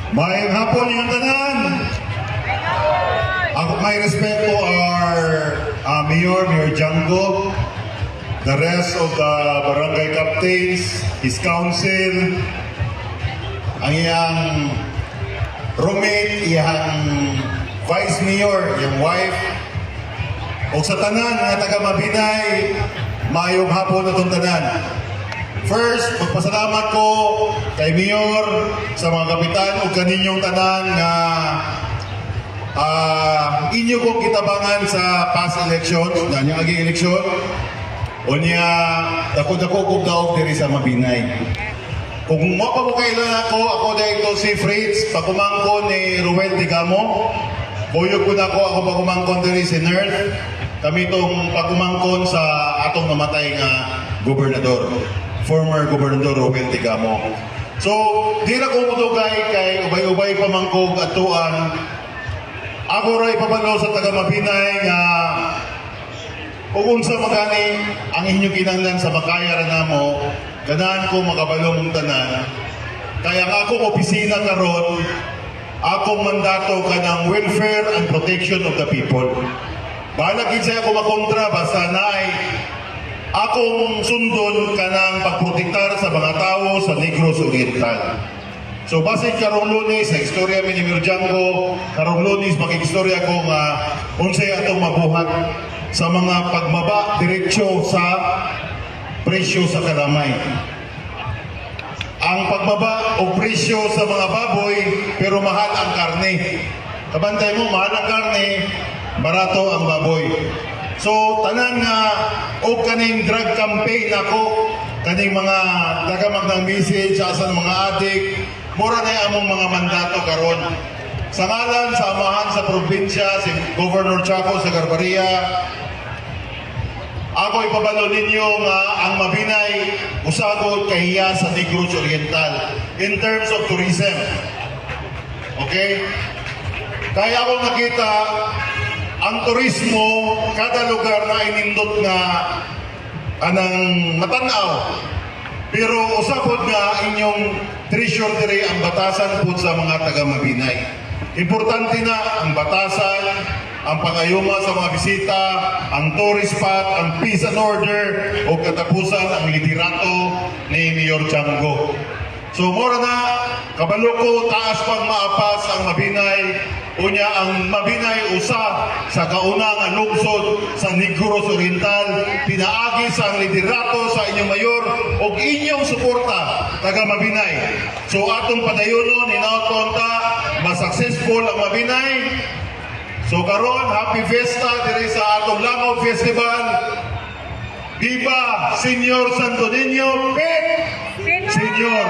May hapon yung tanan. My respect to our Mayor Django, the rest of the barangay captains, his council, ang iyang roommate, iyang vice mayor, iyang wife, o sa tanan nga taga Mabinay, maayong hapon na itong tanan. First, magpasalamat ko kay Mayor, sa mga kapitan o kaninyong tanan nga inyo kong kitabangan sa past elections, na niyang aging eleksyon, o niya dako-dako kong daog diri sa Mabinay. Kung mapapakailan ako dahil ito si Fritz, pagkumangkon ni Ruel Tigamo, buyog ko na ako pagkumangkon diri si Nerth, kami itong pagkumangkon sa atong namatay nga gobernador, former gobernador Ruel Tigamo. So, di na ko mutugay kay ubay-ubay pamangkog at tuan. Ako ray papanaw sa taga Mabinay nga kung unsa magani ang inyong kinahanglan sa makaya ra namo, ganahan ko makabalong mong tanan. Kaya nga akong opisina karon, akong mandato kanang welfare and protection of the people. Bahala gid saya ako makontra basta naay akong sundon kanang pagprotektar sa mga tao sa Negros Oriental. So, basit karong Lunes, sa istorya mi ni Mayor Django, karong Lunes, makikistorya ko nga unsay atong mabuhat sa mga pagbaba diretsyo sa presyo sa kalamay. Ang pagbaba o presyo sa mga baboy, pero mahal ang karne. Kabantay mo, mahal ang karne, barato ang baboy. So, tanan nga, o kaning drug campaign ako, kaning mga tagamag ng message sa asan mga adik, mura na among mga mandato karon. Sa ngalan sa amahan sa probinsya, si Governor Chaco sa Garbaria, ako ipabalo ninyo nga ang Mabinay usagod kahiya sa Negros Oriental in terms of tourism. Okay? Kaya ako nakita ang turismo, kada lugar na inindot nga anang matanaw. Pero usapod nga inyong treasure diri ang batasan po sa mga taga Mabinay. Importante na ang batasan, ang pangayuma sa mga bisita, ang tourist spot, ang peace and order, o katapusan ang liderato ni Mayor Django. So, mora na, kabalo ko, taas pang maapas ang Mabinay. Unya, ang Mabinay usa sa kaunang lungsod sa Negros Oriental. Pinaagi sa ang liderato sa inyong mayor o inyong suporta, taga Mabinay. So, atong padayonon, hinaot ta, mas successful ang Mabinay. So, karon, Happy Fiesta diri sa atong Langaw Festival. Viva Senyor Santo Niño, Pet! Senyor